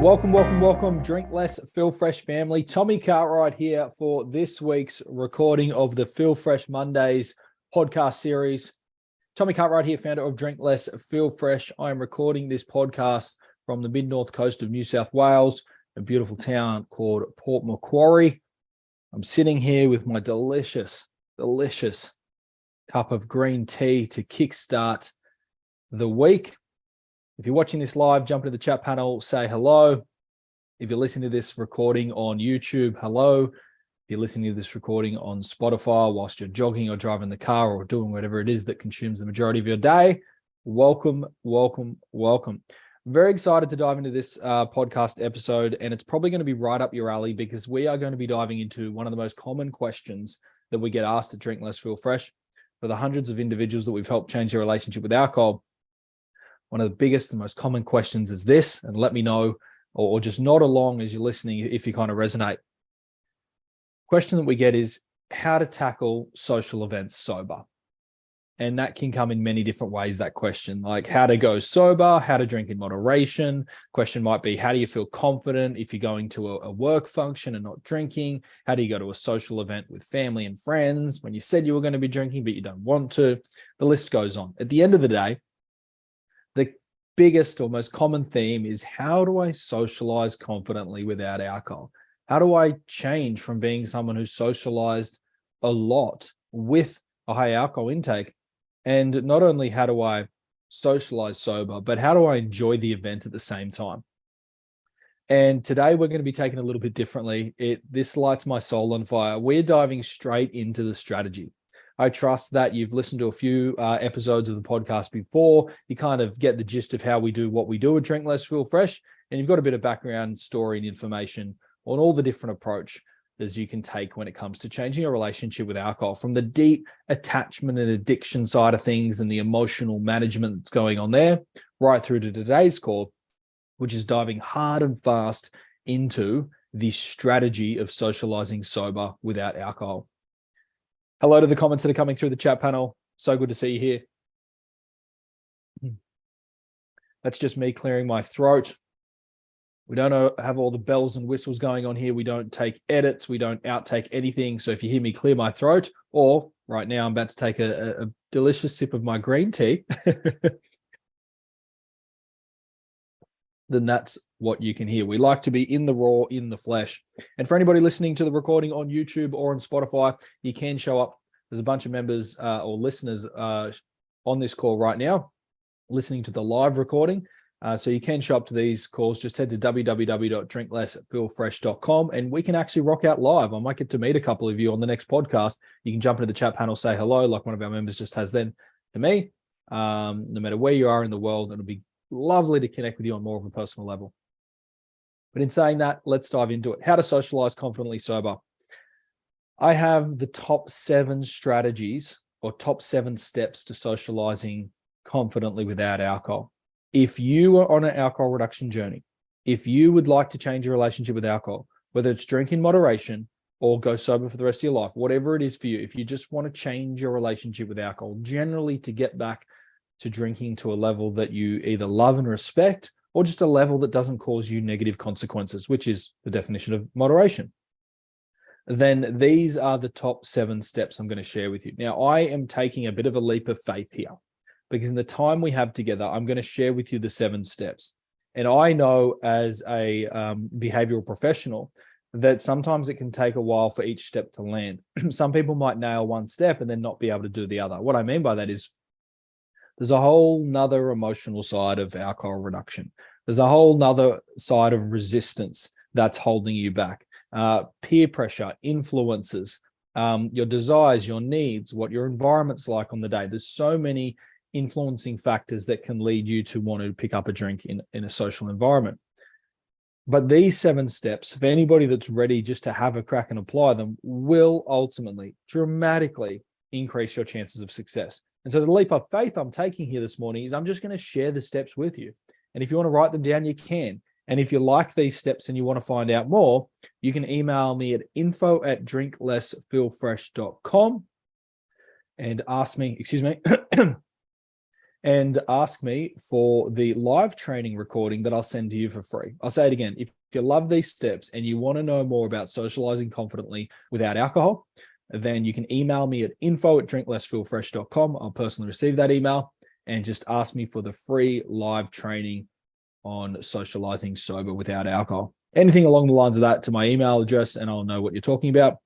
Welcome. Drink Less, Feel Fresh family. Tommy Cartwright here for this week's recording of the Feel Fresh Mondays podcast series. Tommy Cartwright here, founder of Drink Less, Feel Fresh. I am recording this podcast from the mid-north coast of New South Wales, a beautiful town called Port Macquarie. I'm sitting here with my delicious cup of green tea to kickstart the week. If you're watching this live, jump into the chat panel, say hello. If you're listening to this recording on YouTube, hello. If you're listening to this recording on Spotify whilst you're jogging or driving the car or doing whatever it is that consumes the majority of your day, welcome. Very excited to dive into this podcast episode, and it's probably going to be right up your alley because we are going to be diving into one of the most common questions that we get asked at Drink Less, Feel Fresh. For the hundreds of individuals that we've helped change their relationship with alcohol, one of the biggest and most common questions is this, and let me know or just nod along as you're listening if you kind of resonate. Question that we get is how to tackle social events sober. And that can come in many different ways, that question, like how to go sober, how to drink in moderation. Question might be, how do you feel confident if you're going to a work function and not drinking? How do you go to a social event with family and friends when you said you were going to be drinking, but you don't want to? The list goes on. At the end of the day, the biggest or most common theme is how do I socialize confidently without alcohol? How do I change from being someone who socialized a lot with a high alcohol intake? And not only how do I socialize sober, but how do I enjoy the event at the same time? And today we're going to be taking a little bit differently. This lights my soul on fire. We're diving straight into the strategy. I trust that you've listened to a few episodes of the podcast before. You kind of get the gist of how we do what we do at Drink Less, Feel Fresh, and you've got a bit of background story and information on all the different approaches you can take when it comes to changing a relationship with alcohol, from the deep attachment and addiction side of things and the emotional management that's going on there, right through to today's call, which is diving hard and fast into the strategy of socializing sober without alcohol. Hello to the comments that are coming through the chat panel. So good to see you here. That's just me clearing my throat. We don't have all the bells and whistles going on here. We don't take edits. We don't outtake anything. So if you hear me clear my throat, or right now I'm about to take a delicious sip of my green tea, then that's what you can hear. We like to be in the raw, in the flesh. And for anybody listening to the recording on YouTube or on Spotify, you can show up. There's a bunch of members or listeners on this call right now, listening to the live recording. So you can show up to these calls. Just head to www.drinklessfeelfresh.com and we can actually rock out live. I might get to meet a couple of you on the next podcast. You can jump into the chat panel, say hello, like one of our members just has then to me. No matter where you are in the world, it'll be lovely to connect with you on more of a personal level. But in saying that, let's dive into it. How to socialize confidently sober. I have the top 7 strategies or top 7 steps to socializing confidently without alcohol. If you are on an alcohol reduction journey, if you would like to change your relationship with alcohol, whether it's drink in moderation or go sober for the rest of your life, whatever it is for you, if you just want to change your relationship with alcohol, generally to get back to drinking to a level that you either love and respect, or just a level that doesn't cause you negative consequences, which is the definition of moderation, then these are the top 7 steps I'm going to share with you. Now, I am taking a bit of a leap of faith here because in the time we have together, I'm going to share with you the 7 steps. And I know as a behavioral professional that sometimes it can take a while for each step to land. Some people might nail one step and then not be able to do the other. What I mean by that is there's a whole nother emotional side of alcohol reduction. There's a whole nother side of resistance that's holding you back. Peer pressure, influences, your desires, your needs, what your environment's like on the day. There's so many influencing factors that can lead you to want to pick up a drink in a social environment. But these 7 steps, for anybody that's ready just to have a crack and apply them, will ultimately dramatically increase your chances of success. And so the leap of faith I'm taking here this morning is I'm just going to share the steps with you. And if you want to write them down, you can. And if you like these steps and you want to find out more, you can email me at info@drinklessfeelfresh.com and ask me, and ask me for the live training recording that I'll send to you for free. I'll say it again. If you love these steps and you want to know more about socializing confidently without alcohol, then you can email me at info@drinklessfeelfresh.com. I'll personally receive that email and just ask me for the free live training on socializing sober without alcohol. Anything along the lines of that to my email address, and I'll know what you're talking about.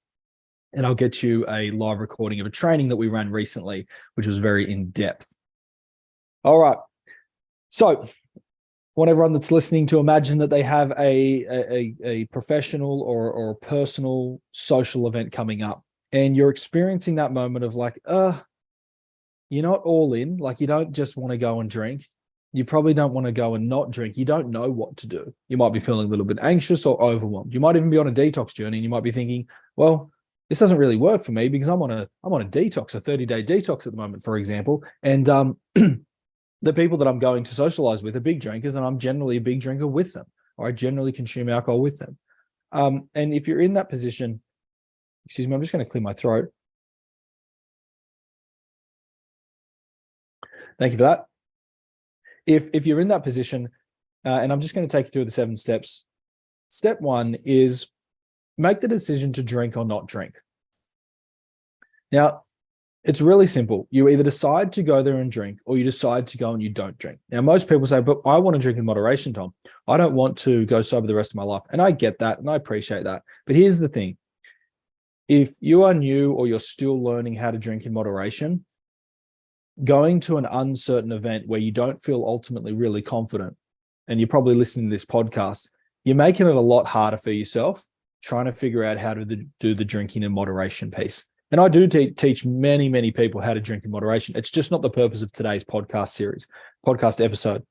And I'll get you a live recording of a training that we ran recently, which was very in-depth. All right. So I want everyone that's listening to imagine that they have a professional or a personal social event coming up, and you're experiencing that moment of like, you're not all in. Like, you don't just want to go and drink. You probably don't want to go and not drink. You don't know what to do. You might be feeling a little bit anxious or overwhelmed. You might even be on a detox journey, and you might be thinking, well, this doesn't really work for me because I'm on a detox, a 30-day detox at the moment, for example. And the people that I'm going to socialize with are big drinkers, and I'm generally a big drinker with them, or I generally consume alcohol with them. And if you're in that position, excuse me, I'm just going to clear my throat. Thank you for that. If you're in that position, and I'm just going to take you through the 7 steps. Step 1 is make the decision to drink or not drink. Now, it's really simple. You either decide to go there and drink, or you decide to go and you don't drink. Now, most people say, but I want to drink in moderation, Tom. I don't want to go sober the rest of my life. And I get that, and I appreciate that. But here's the thing. If you are new or you're still learning how to drink in moderation, going to an uncertain event where you don't feel ultimately really confident, and you're probably listening to this podcast, you're making it a lot harder for yourself trying to figure out how to do the drinking in moderation piece. And I do teach many, many people how to drink in moderation. It's just not the purpose of today's podcast episode.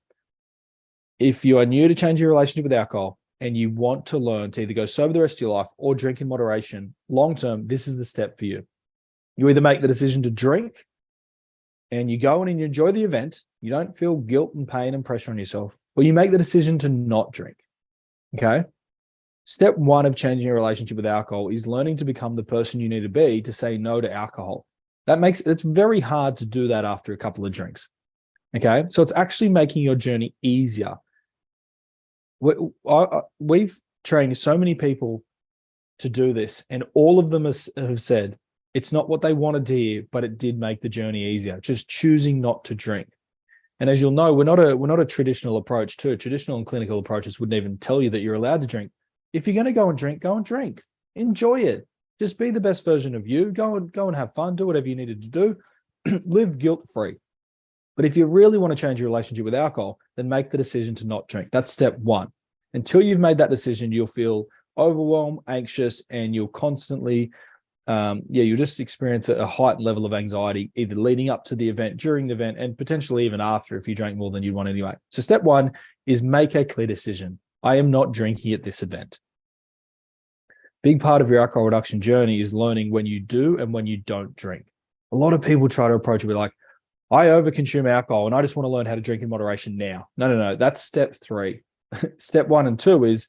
If you are new to changing your relationship with alcohol and you want to learn to either go sober the rest of your life or drink in moderation, long-term, this is the step for you. You either make the decision to drink and you go in and you enjoy the event, you don't feel guilt and pain and pressure on yourself, or you make the decision to not drink, okay? Step 1 of changing your relationship with alcohol is learning to become the person you need to be to say no to alcohol. It's very hard to do that after a couple of drinks, okay? So it's actually making your journey easier. We've trained so many people to do this, and all of them have said, it's not what they wanted to hear, but it did make the journey easier, just choosing not to drink. And as you'll know, we're not a traditional approach to it. Traditional and clinical approaches wouldn't even tell you that you're allowed to drink. If you're going to go and drink. Enjoy it. Just be the best version of you. Go and have fun. Do whatever you needed to do. Live guilt-free. But if you really want to change your relationship with alcohol, then make the decision to not drink. That's step 1. Until you've made that decision, you'll feel overwhelmed, anxious, and you'll constantly you'll just experience a heightened level of anxiety, either leading up to the event, during the event, and potentially even after if you drank more than you'd want anyway. So step 1 is make a clear decision. I am not drinking at this event. Big part of your alcohol reduction journey is learning when you do and when you don't drink. A lot of people try to approach it with like, I overconsume alcohol and I just want to learn how to drink in moderation now. No. That's step 3. Step 1 and 2 is,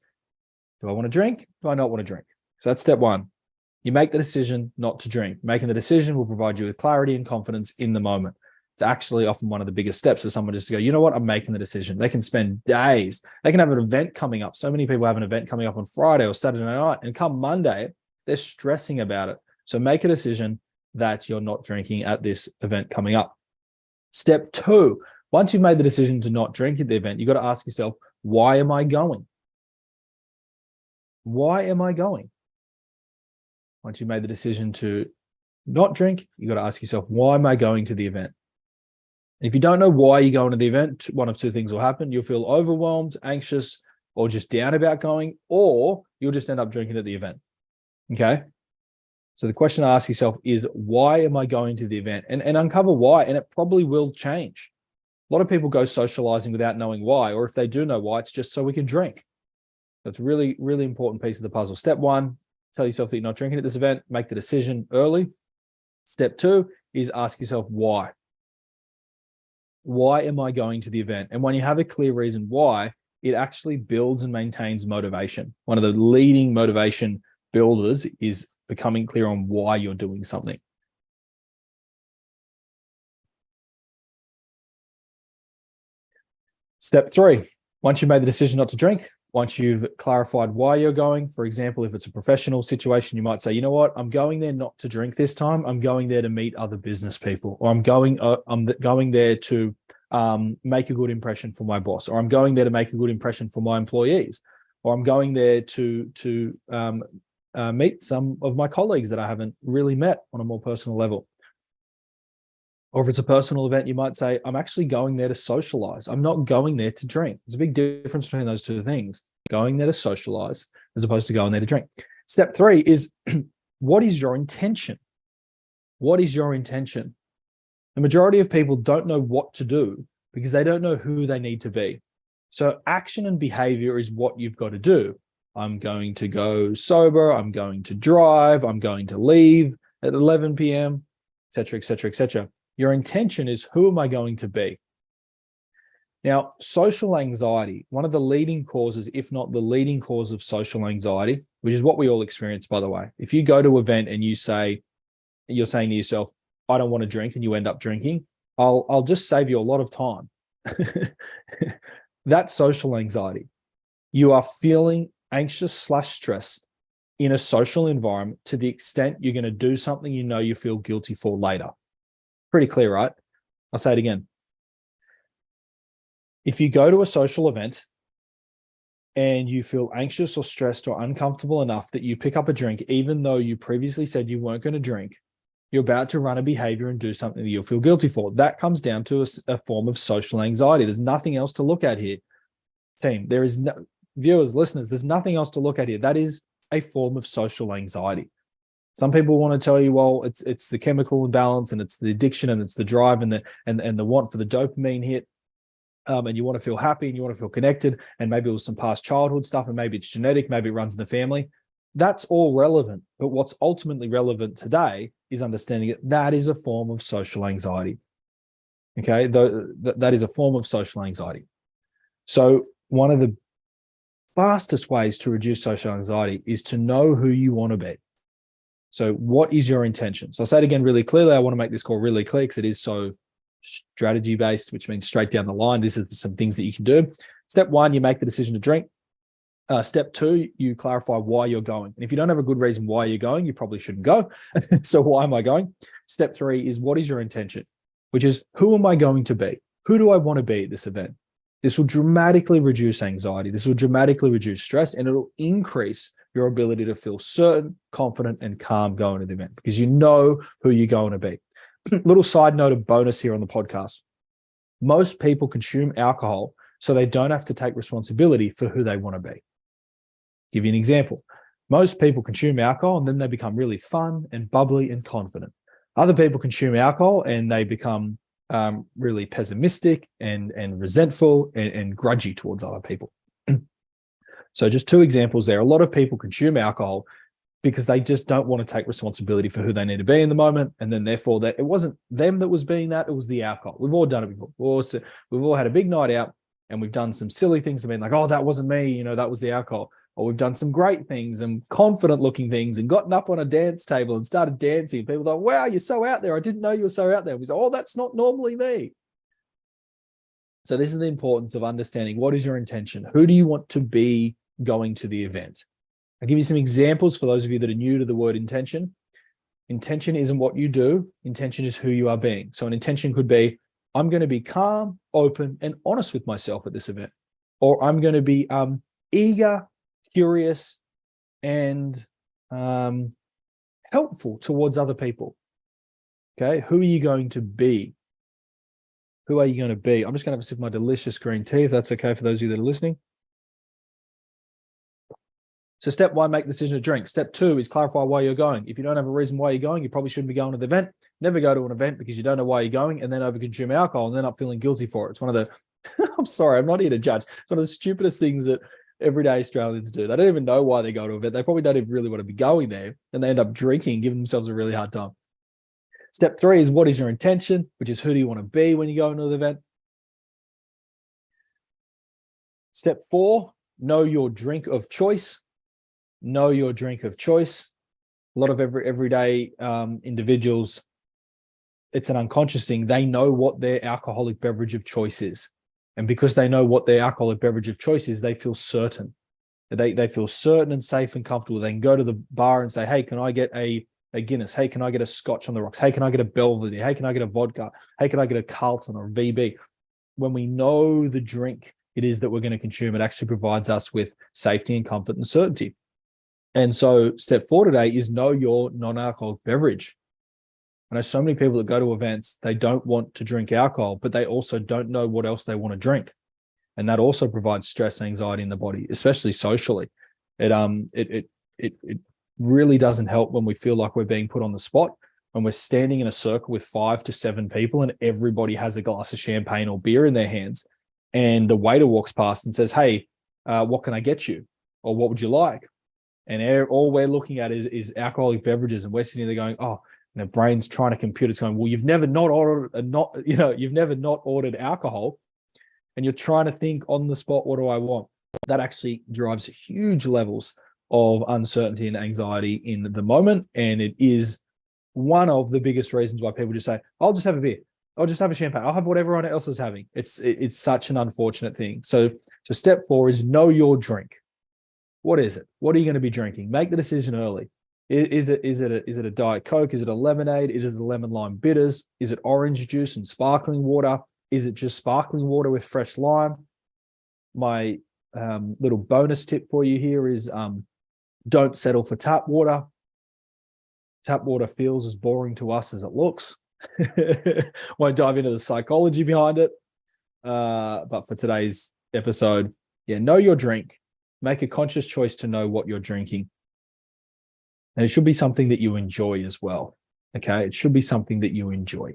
do I want to drink? Do I not want to drink? So that's step 1. You make the decision not to drink. Making the decision will provide you with clarity and confidence in the moment. It's actually often one of the biggest steps for someone just to go, you know what, I'm making the decision. They can spend days. They can have an event coming up. So many people have an event coming up on Friday or Saturday night, and come Monday, they're stressing about it. So make a decision that you're not drinking at this event coming up. Step 2, once you've made the decision to not drink at the event, you've got to ask yourself, why am I going? Why am I going? Once you've made the decision to not drink, you've got to ask yourself, why am I going to the event? And if you don't know why you're going to the event, one of 2 things will happen. You'll feel overwhelmed, anxious, or just down about going, or you'll just end up drinking at the event. Okay? So the question to ask yourself is, why am I going to the event? And uncover why, and it probably will change. A lot of people go socializing without knowing why, or if they do know why, it's just so we can drink. That's a really, really important piece of the puzzle. Step 1, tell yourself that you're not drinking at this event. Make the decision early. Step 2 is ask yourself why. Why am I going to the event? And when you have a clear reason why, it actually builds and maintains motivation. One of the leading motivation builders is becoming clear on why you're doing something. Step 3, once you've made the decision not to drink, once you've clarified why you're going, for example, if it's a professional situation, you might say, you know what, I'm going there not to drink this time. I'm going there to meet other business people, or I'm going there to make a good impression for my boss, or I'm going there to make a good impression for my employees, or I'm going there to meet some of my colleagues that I haven't really met on a more personal level. Or if it's a personal event, you might say, I'm actually going there to socialize. I'm not going there to drink. There's a big difference between those two things. Going there to socialize as opposed to going there to drink. Step 3 is, what is your intention? What is your intention? The majority of people don't know what to do because they don't know who they need to be. So action and behavior is what you've got to do. I'm going to go sober. I'm going to drive. I'm going to leave at 11 p.m., etc., etc., etc. Your intention is, who am I going to be? Now, social anxiety, one of the leading causes, if not the leading cause of social anxiety, which is what we all experience, by the way. If you go to an event and you're saying to yourself, I don't want to drink, and you end up drinking, I'll just save you a lot of time. That's social anxiety. You are feeling anxious/stressed in a social environment to the extent you're going to do something you know you feel guilty for later. Pretty clear, right? I'll say it again. If you go to a social event and you feel anxious or stressed or uncomfortable enough that you pick up a drink, even though you previously said you weren't going to drink, you're about to run a behavior and do something that you'll feel guilty for. That comes down to a form of social anxiety. There's nothing else to look at here. Team, there is no, viewers, listeners, there's nothing else to look at here. That is a form of social anxiety. Some people want to tell you, well, it's the chemical imbalance, and it's the addiction, and it's the drive, and the want for the dopamine hit, and you want to feel happy, and you want to feel connected, and maybe it was some past childhood stuff, and maybe it's genetic, maybe it runs in the family. That's all relevant, but what's ultimately relevant today is understanding that is a form of social anxiety. Okay, that is a form of social anxiety. So one of the fastest ways to reduce social anxiety is to know who you want to be. So what is your intention? So I'll say it again really clearly. I want to make this call really clear because it is so strategy based, which means straight down the line. This is some things that you can do. Step 1, you make the decision to drink. Step 2, you clarify why you're going. And if you don't have a good reason why you're going, you probably shouldn't go. So why am I going? Step 3 is, what is your intention? Which is, who am I going to be? Who do I want to be at this event? This will dramatically reduce anxiety. This will dramatically reduce stress, and it'll increase your ability to feel certain, confident, and calm going to the event because you know who you're going to be. Little side note of bonus here on the podcast. Most people consume alcohol so they don't have to take responsibility for who they want to be. Give you an example. Most people consume alcohol and then they become really fun and bubbly and confident. Other people consume alcohol and they become really pessimistic and resentful and grudgy towards other people. So just 2 examples there. A lot of people consume alcohol because they just don't want to take responsibility for who they need to be in the moment. And then therefore that it wasn't them that was being that, it was the alcohol. We've all done it before. We've all had a big night out and we've done some silly things and been like, oh, that wasn't me, that was the alcohol. Or we've done some great things and confident looking things and gotten up on a dance table and started dancing. People thought, wow, you're so out there. I didn't know you were so out there. We said, oh, that's not normally me. So this is the importance of understanding, what is your intention? Who do you want to be going to the event? I'll give you some examples for those of you that are new to the word intention. Intention isn't what you do. Intention is who you are being. So an intention could be, I'm going to be calm, open, and honest with myself at this event. Or I'm going to be eager, curious, and helpful towards other people. Okay, who are you going to be? Who are you going to be? I'm just going to have a sip of my delicious green tea, if that's okay for those of you that are listening. So step 1, make the decision to drink. Step 2 is clarify why you're going. If you don't have a reason why you're going, you probably shouldn't be going to the event. Never go to an event because you don't know why you're going and then overconsume alcohol and end up feeling guilty for it. It's one of the, I'm sorry, I'm not here to judge. It's one of the stupidest things that everyday Australians do. They don't even know why they go to an event. They probably don't even really want to be going there, and they end up drinking, giving themselves a really hard time. Step 3 is, what is your intention? Which is, who do you want to be when you go into the event? Step 4, know your drink of choice. Know your drink of choice. A lot of everyday individuals, it's an unconscious thing. They know what their alcoholic beverage of choice is. And because they know what their alcoholic beverage of choice is, they feel certain. They feel certain and safe and comfortable. They can go to the bar and say, hey, can I get a Guinness? Hey, can I get a Scotch on the rocks? Hey, can I get a Belvedere? Hey, can I get a vodka? Hey, can I get a Carlton or a VB? When we know the drink it is that we're going to consume, it actually provides us with safety and comfort and certainty. And so step 4 today is know your non-alcoholic beverage. I know so many people that go to events, they don't want to drink alcohol, but they also don't know what else they want to drink. And that also provides stress, anxiety in the body, especially socially. It really doesn't help when we feel like we're being put on the spot, when we're standing in a circle with 5 to 7 people and everybody has a glass of champagne or beer in their hands. And the waiter walks past and says, hey, what can I get you? Or what would you like? And all we're looking at is alcoholic beverages. And we're sitting there going, oh, and the brain's trying to compute. It's going, well, you've never not ordered alcohol. And you're trying to think on the spot, what do I want? That actually drives huge levels of uncertainty and anxiety in the moment. And it is one of the biggest reasons why people just say, I'll just have a beer. I'll just have a champagne. I'll have what everyone else is having. It's such an unfortunate thing. So step 4 is know your drink. What is it? What are you going to be drinking? Make the decision early. Is it a Diet Coke? Is it a lemonade? Is it a lemon lime bitters? Is it orange juice and sparkling water? Is it just sparkling water with fresh lime? My little bonus tip for you here is don't settle for tap water. Tap water feels as boring to us as it looks. Won't dive into the psychology behind it. But for today's episode, know your drink. Make a conscious choice to know what you're drinking. And it should be something that you enjoy as well. Okay, it should be something that you enjoy.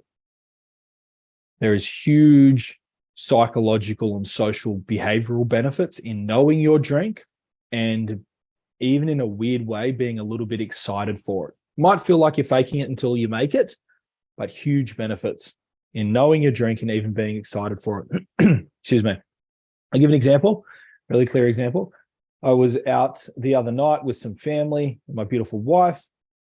There is huge psychological and social behavioral benefits in knowing your drink, and even in a weird way, being a little bit excited for it. You might feel like you're faking it until you make it, but huge benefits in knowing your drink and even being excited for it. Excuse me. I'll give an example, really clear example. I was out the other night with some family, my beautiful wife.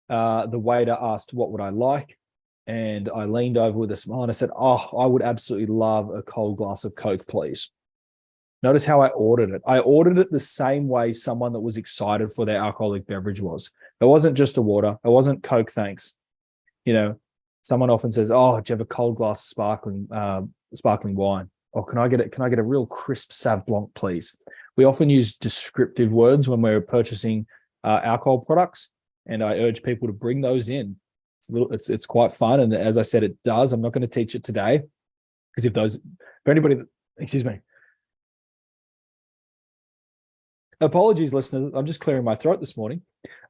The waiter asked, what would I like? And I leaned over with a smile and I said, oh, I would absolutely love a cold glass of Coke, please. Notice how I ordered it. I ordered it the same way someone that was excited for their alcoholic beverage was. It wasn't just a water. It wasn't Coke, thanks. Someone often says, oh, do you have a cold glass of sparkling wine? Or can I get a real crisp Sauv Blanc, please? We often use descriptive words when we're purchasing alcohol products, and I urge people to bring those in. It's quite fun, and as I said, it does. I'm not going to teach it today because for anybody that, excuse me, apologies, listeners. I'm just clearing my throat this morning.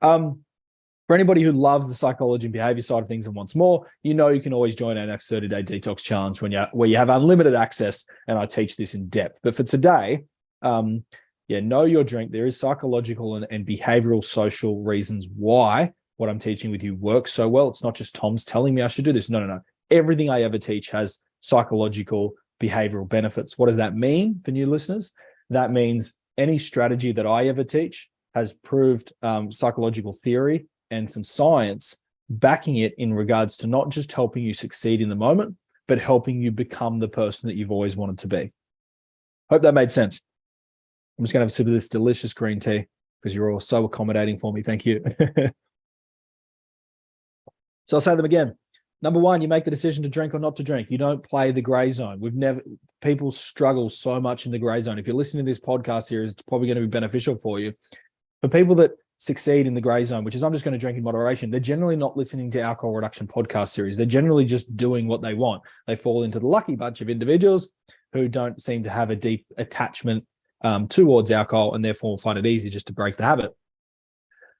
For anybody who loves the psychology and behavior side of things and wants more, you can always join our next 30-day detox challenge where you have unlimited access, and I teach this in depth. But for today, know your drink. There is psychological and behavioral social reasons why what I'm teaching with you works so well. It's not just Tom's telling me I should do this. No. Everything I ever teach has psychological behavioral benefits. What does that mean for new listeners? That means any strategy that I ever teach has proved psychological theory and some science backing it in regards to not just helping you succeed in the moment, but helping you become the person that you've always wanted to be. Hope that made sense. I'm just going to have a sip of this delicious green tea because you're all so accommodating for me. Thank you. So I'll say them again. Number 1, you make the decision to drink or not to drink. You don't play the gray zone. People struggle so much in the gray zone. If you're listening to this podcast series, it's probably going to be beneficial for you. For people that succeed in the gray zone, which is I'm just going to drink in moderation, they're generally not listening to Alcohol Reduction podcast series. They're generally just doing what they want. They fall into the lucky bunch of individuals who don't seem to have a deep attachment towards alcohol and therefore find it easy just to break the habit.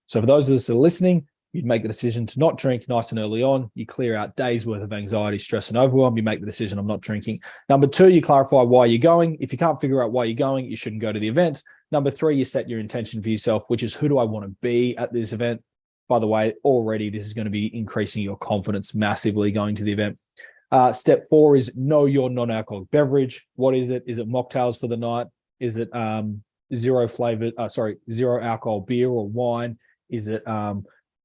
So for those of us that are listening, you'd make the decision to not drink nice and early on. You clear out days worth of anxiety, stress, and overwhelm. You make the decision, I'm not drinking. Number 2, you clarify why you're going. If you can't figure out why you're going, you shouldn't go to the event. Number 3, you set your intention for yourself, which is who do I want to be at this event? By the way, already this is going to be increasing your confidence massively going to the event. Step 4 is know your non-alcoholic beverage. What is it? Is it mocktails for the night? Is it zero alcohol beer or wine? Is it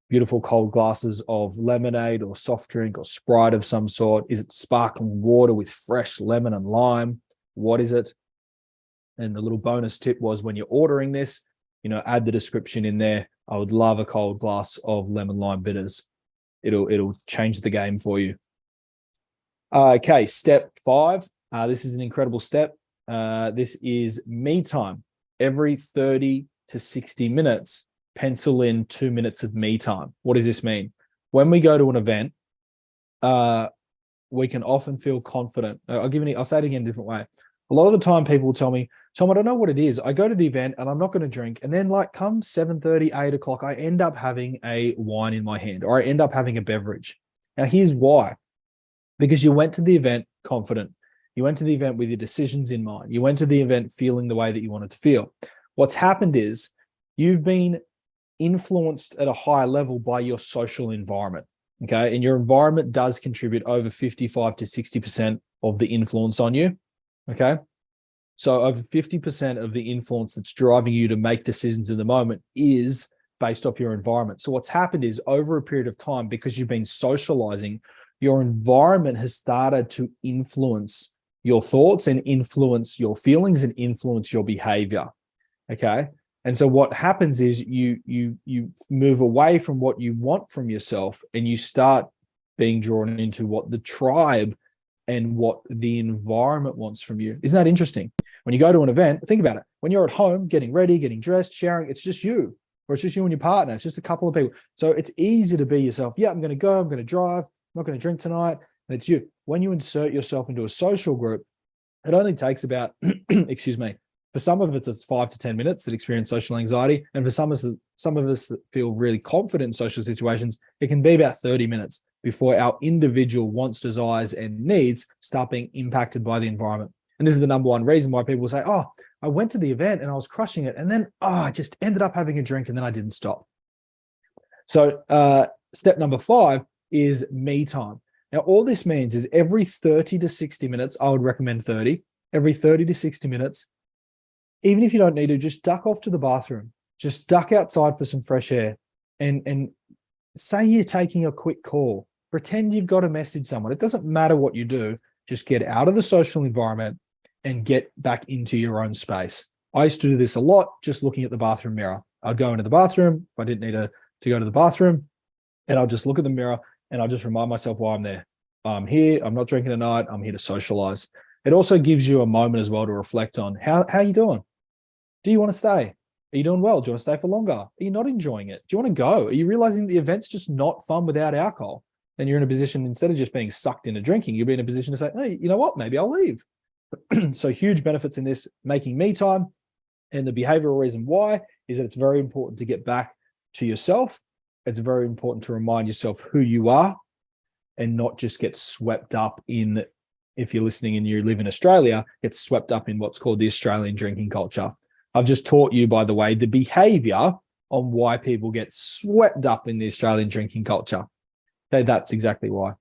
beautiful cold glasses of lemonade or soft drink or Sprite of some sort? Is it sparkling water with fresh lemon and lime? What is it? And the little bonus tip was when you're ordering this, add the description in there. I would love a cold glass of lemon lime bitters. It'll change the game for you. Okay, step 5. This is an incredible step. This is me time. Every 30 to 60 minutes, pencil in 2 minutes of me time. What does this mean? When we go to an event, we can often feel confident. I'll say it again a different way. A lot of the time people will tell me, Tom, I don't know what it is. I go to the event and I'm not going to drink. And then come 7:30, 8 o'clock, I end up having a wine in my hand, or I end up having a beverage. Now here's why. Because you went to the event confident. You went to the event with your decisions in mind. You went to the event feeling the way that you wanted to feel. What's happened is you've been influenced at a higher level by your social environment. Okay. And your environment does contribute over 55 to 60% of the influence on you. Okay. So over 50% of the influence that's driving you to make decisions in the moment is based off your environment. So what's happened is over a period of time, because you've been socializing, your environment has started to influence your thoughts and influence your feelings and influence your behavior. Okay. And so what happens is you move away from what you want from yourself and you start being drawn into what the tribe and what the environment wants from you. Isn't that interesting? When you go to an event, think about it. When you're at home, getting ready, getting dressed, sharing, it's just you, or it's just you and your partner. It's just a couple of people. So it's easy to be yourself. Yeah, I'm going to go, I'm going to drive, I'm not going to drink tonight. And it's you. When you insert yourself into a social group, it only takes about, excuse me, for some of us, it's 5 to 10 minutes that experience social anxiety. And for some of us that feel really confident in social situations, it can be about 30 minutes before our individual wants, desires, and needs start being impacted by the environment. And this is the number one reason why people say, oh, I went to the event and I was crushing it. And then, I just ended up having a drink and then I didn't stop. So step number 5 is me time. Now, all this means is every 30 to 60 minutes, I would recommend 30, every 30 to 60 minutes, even if you don't need to, just duck off to the bathroom, just duck outside for some fresh air and say you're taking a quick call, pretend you've got to message someone. It doesn't matter what you do, just get out of the social environment and get back into your own space. I used to do this a lot, just looking at the bathroom mirror. I'd go into the bathroom if I didn't need to go to the bathroom, and I'll just look at the mirror and I'll just remind myself why I'm there. I'm here, I'm not drinking tonight, I'm here to socialize. It also gives you a moment as well to reflect on how are you doing? Do you want to stay? Are you doing well? Do you want to stay for longer? Are you not enjoying it? Do you want to go? Are you realizing the event's just not fun without alcohol? And you're in a position, instead of just being sucked into drinking, you'll be in a position to say, hey, you know what? Maybe I'll leave. So huge benefits in this, making me time. And the behavioral reason why is that it's very important to get back to yourself. It's very important to remind yourself who you are and not just get swept up in, if you're listening and you live in Australia, get swept up in what's called the Australian drinking culture. I've just taught you, by the way, the behavior on why people get swept up in the Australian drinking culture. Okay, that's exactly why.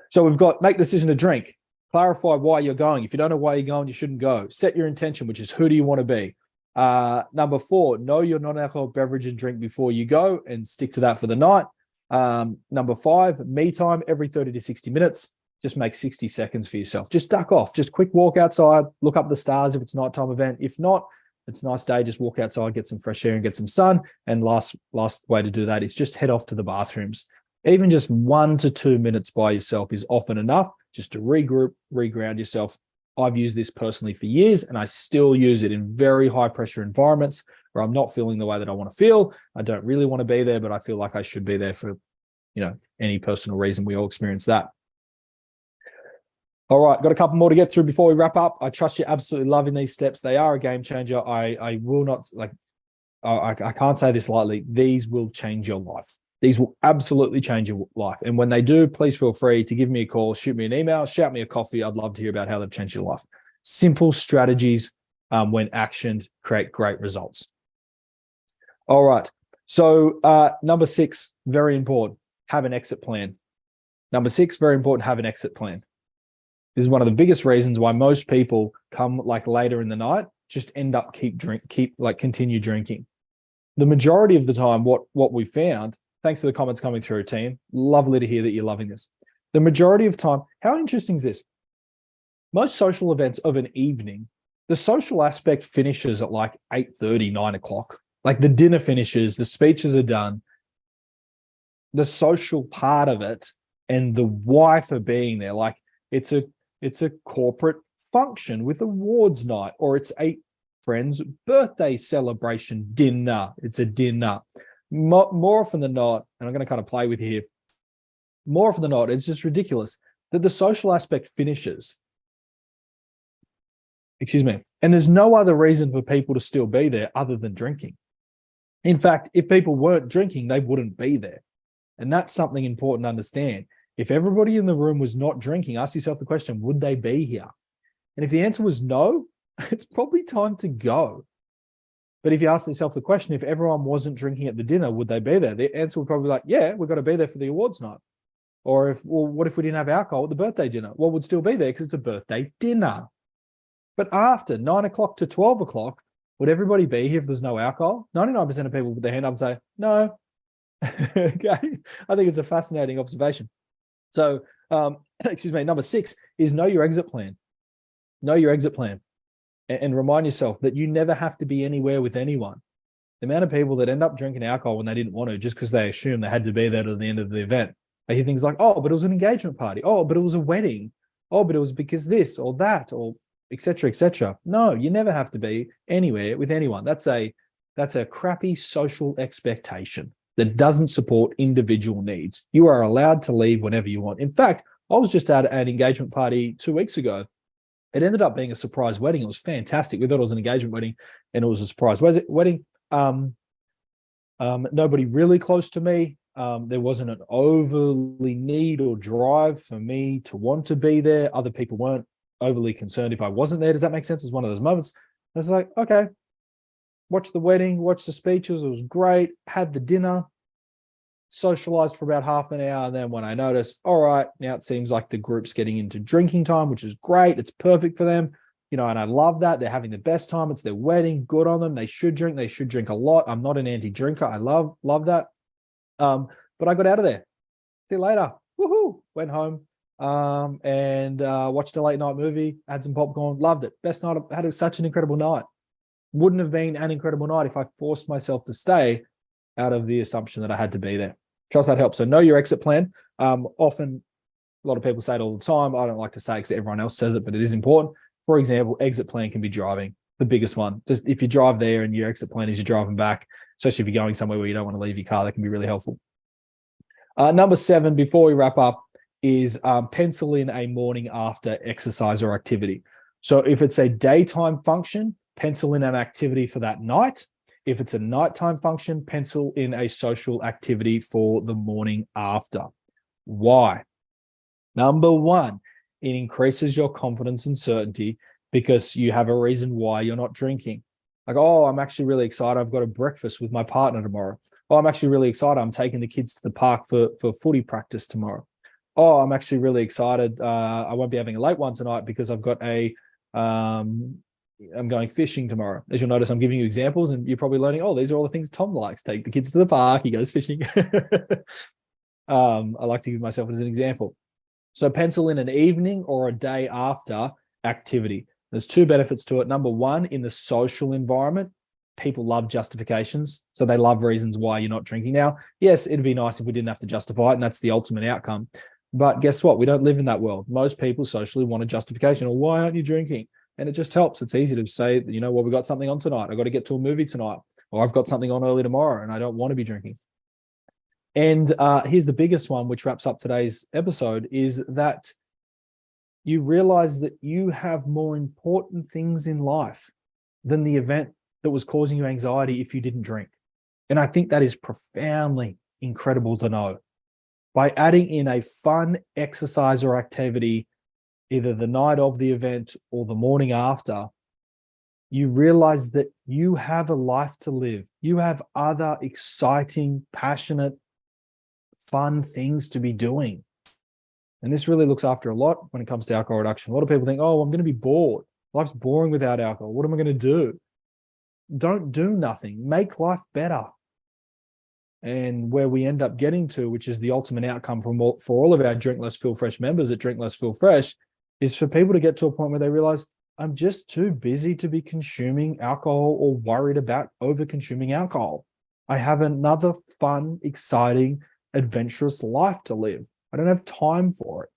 So we've got make the decision to drink, clarify why you're going. If you don't know why you're going, you shouldn't go. Set your intention, which is who do you want to be? Number 4, know your non-alcoholic beverage and drink before you go and stick to that for the night. Number 5, me time every 30 to 60 minutes. Just make 60 seconds for yourself. Just duck off. Just quick walk outside, look up the stars if it's a nighttime event. If not, it's a nice day. Just walk outside, get some fresh air and get some sun. And last way to do that is just head off to the bathrooms. Even just 1 to 2 minutes by yourself is often enough just to regroup, reground yourself. I've used this personally for years and I still use it in very high pressure environments where I'm not feeling the way that I want to feel. I don't really want to be there, but I feel like I should be there for, any personal reason. We all experience that. All right, got a couple more to get through before we wrap up. I trust you're absolutely loving these steps. They are a game changer. I will not, I can't say this lightly. These will change your life. These will absolutely change your life. And when they do, please feel free to give me a call, shoot me an email, shout me a coffee. I'd love to hear about how they've changed your life. Simple strategies, when actioned, create great results. All right. So number 6, very important, have an exit plan. Number 6, very important, have an exit plan. This is one of the biggest reasons why most people come later in the night, just end up continue drinking. The majority of the time, what we found, thanks for the comments coming through, team. Lovely to hear that you're loving this. The majority of time, how interesting is this? Most social events of an evening, the social aspect finishes at like 8:30, 9 o'clock. Like the dinner finishes, the speeches are done, the social part of it and the why for being there. Like it's a corporate function with awards night, or it's a friend's birthday celebration dinner. It's a dinner. More often than not, and I'm going to kind of play with here, more often than not, it's just ridiculous that the social aspect finishes. Excuse me. And there's no other reason for people to still be there other than drinking. In fact, if people weren't drinking, they wouldn't be there. And that's something important to understand. If everybody in the room was not drinking, ask yourself the question, would they be here? And if the answer was no, it's probably time to go. But if you ask yourself the question, if everyone wasn't drinking at the dinner, would they be there? The answer would probably be like, yeah, we've got to be there for the awards night. Or what if we didn't have alcohol at the birthday dinner? Well, we'd still be there because it's a birthday dinner. But after 9 o'clock to 12 o'clock, would everybody be here if there's no alcohol? 99% of people put their hand up and say, no. Okay. I think it's a fascinating observation. So, excuse me, number 6 is know your exit plan. Know your exit plan and remind yourself that you never have to be anywhere with anyone. The amount of people that end up drinking alcohol when they didn't want to, just because they assumed they had to be there to the end of the event. I hear things like, oh, but it was an engagement party. Oh, but it was a wedding. Oh, but it was because this or that, or et cetera, et cetera. No, you never have to be anywhere with anyone. That's a crappy social expectation that doesn't support individual needs. You are allowed to leave whenever you want. In fact, I was just at an engagement party 2 weeks ago. It ended up being a surprise wedding. It was fantastic. We thought it was an engagement wedding, and it was a surprise wedding. Nobody really close to me. There wasn't an overly need or drive for me to want to be there. Other people weren't overly concerned if I wasn't there. Does that make sense? It was one of those moments. I was like, okay, watch the wedding, watch the speeches. It was great. Had the dinner, socialized for about half an hour. And then when I noticed, all right, now it seems like the group's getting into drinking time, which is great. It's perfect for them. You know, and I love that. They're having the best time. It's their wedding. Good on them. They should drink. They should drink a lot. I'm not an anti-drinker. I love that. But I got out of there. See you later. Woohoo. Went home and watched a late night movie, had some popcorn, loved it. Best night. I had such an incredible night. Wouldn't have been an incredible night if I forced myself to stay out of the assumption that I had to be there. Trust that helps. So know your exit plan. Often, a lot of people say it all the time. I don't like to say it because everyone else says it, but it is important. For example, exit plan can be driving, the biggest one. Just if you drive there and your exit plan is you're driving back, especially if you're going somewhere where you don't want to leave your car, that can be really helpful. Number 7, before we wrap up, is pencil in a morning after exercise or activity. So if it's a daytime function, pencil in an activity for that night. If it's a nighttime function, pencil in a social activity for the morning after. Why? Number 1, it increases your confidence and certainty because you have a reason why you're not drinking. Like, oh, I'm actually really excited. I've got a breakfast with my partner tomorrow. Oh, I'm actually really excited. I'm taking the kids to the park for footy practice tomorrow. Oh, I'm actually really excited. I won't be having a late one tonight because I've got I'm going fishing tomorrow. As you'll notice, I'm giving you examples and you're probably learning, oh, these are all the things Tom likes. Take the kids to the park. He goes fishing. I like to give myself as an example. So pencil in an evening or a day after activity. There's 2 benefits to it. Number 1, in the social environment, people love justifications. So they love reasons why you're not drinking. Now, yes, it'd be nice if we didn't have to justify it, and that's the ultimate outcome. But guess what? We don't live in that world. Most people socially want a justification. Or why aren't you drinking? And it just helps. It's easy to say, you know, well, we got something on tonight. I got to get to a movie tonight. Or I've got something on early tomorrow and I don't want to be drinking. And here's the biggest one, which wraps up today's episode, is that you realize that you have more important things in life than the event that was causing you anxiety if you didn't drink. And I think that is profoundly incredible to know. By adding in a fun exercise or activity, either the night of the event or the morning after, you realize that you have a life to live. You have other exciting, passionate, fun things to be doing. And this really looks after a lot when it comes to alcohol reduction. A lot of people think, oh, I'm going to be bored. Life's boring without alcohol. What am I going to do? Don't do nothing. Make life better. And where we end up getting to, which is the ultimate outcome for all of our Drink Less, Feel Fresh members at Drink Less, Feel Fresh, is for people to get to a point where they realize I'm just too busy to be consuming alcohol or worried about over consuming alcohol. I have another fun, exciting, adventurous life to live. I don't have time for it.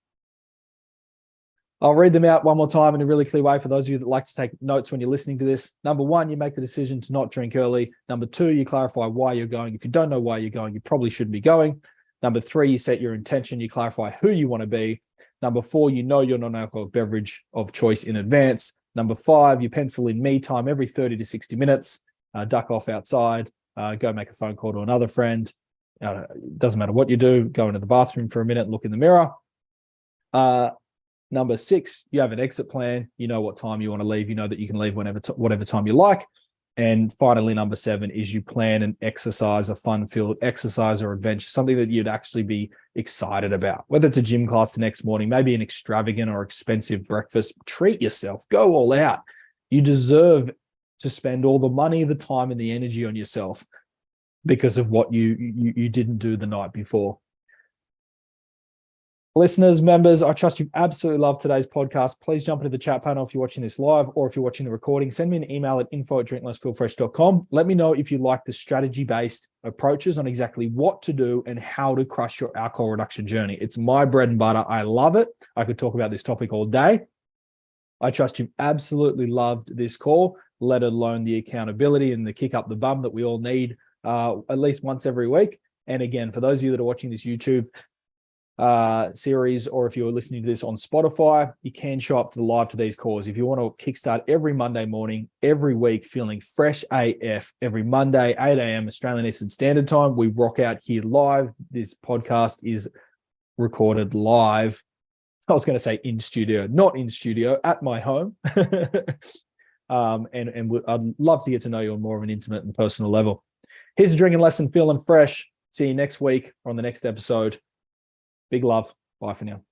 I'll read them out one more time in a really clear way for those of you that like to take notes when you're listening to this. Number one, you make the decision to not drink early. Number two, you clarify why you're going. If you don't know why you're going, you probably shouldn't be going. Number three, you set your intention. You clarify who you want to be. Number four, you know your non-alcoholic beverage of choice in advance. Number five, you pencil in me time every 30 to 60 minutes, duck off outside, go make a phone call to another friend. It doesn't matter what you do, go into the bathroom for a minute, look in the mirror. Number six, you have an exit plan. You know what time you want to leave. You know that you can leave whatever time you like. And finally, number seven is you plan an exercise, a fun-filled exercise or adventure, something that you'd actually be excited about. Whether it's a gym class the next morning, maybe an extravagant or expensive breakfast, treat yourself, go all out. You deserve to spend all the money, the time, and the energy on yourself because of what you didn't do the night before. Listeners, members, I trust you absolutely love today's podcast. Please jump into the chat panel if you're watching this live or if you're watching the recording. Send me an email at info@drinklessfeelfresh.com. Let me know if you like the strategy-based approaches on exactly what to do and how to crush your alcohol reduction journey. It's my bread and butter. I love it. I could talk about this topic all day. I trust you absolutely loved this call, let alone the accountability and the kick up the bum that we all need at least once every week. And again, for those of you that are watching this YouTube series, or if you're listening to this on Spotify, you can show up to the live to these calls. If you want to kickstart every Monday morning, every week, feeling fresh AF, every Monday, 8 a.m. Australian Eastern Standard Time, we rock out here live. This podcast is recorded live. I was going to say in studio, not in studio, at my home. I'd love to get to know you on more of an intimate and personal level. Here's a drinking lesson, feeling fresh. See you next week or on the next episode. Big love. Bye for now.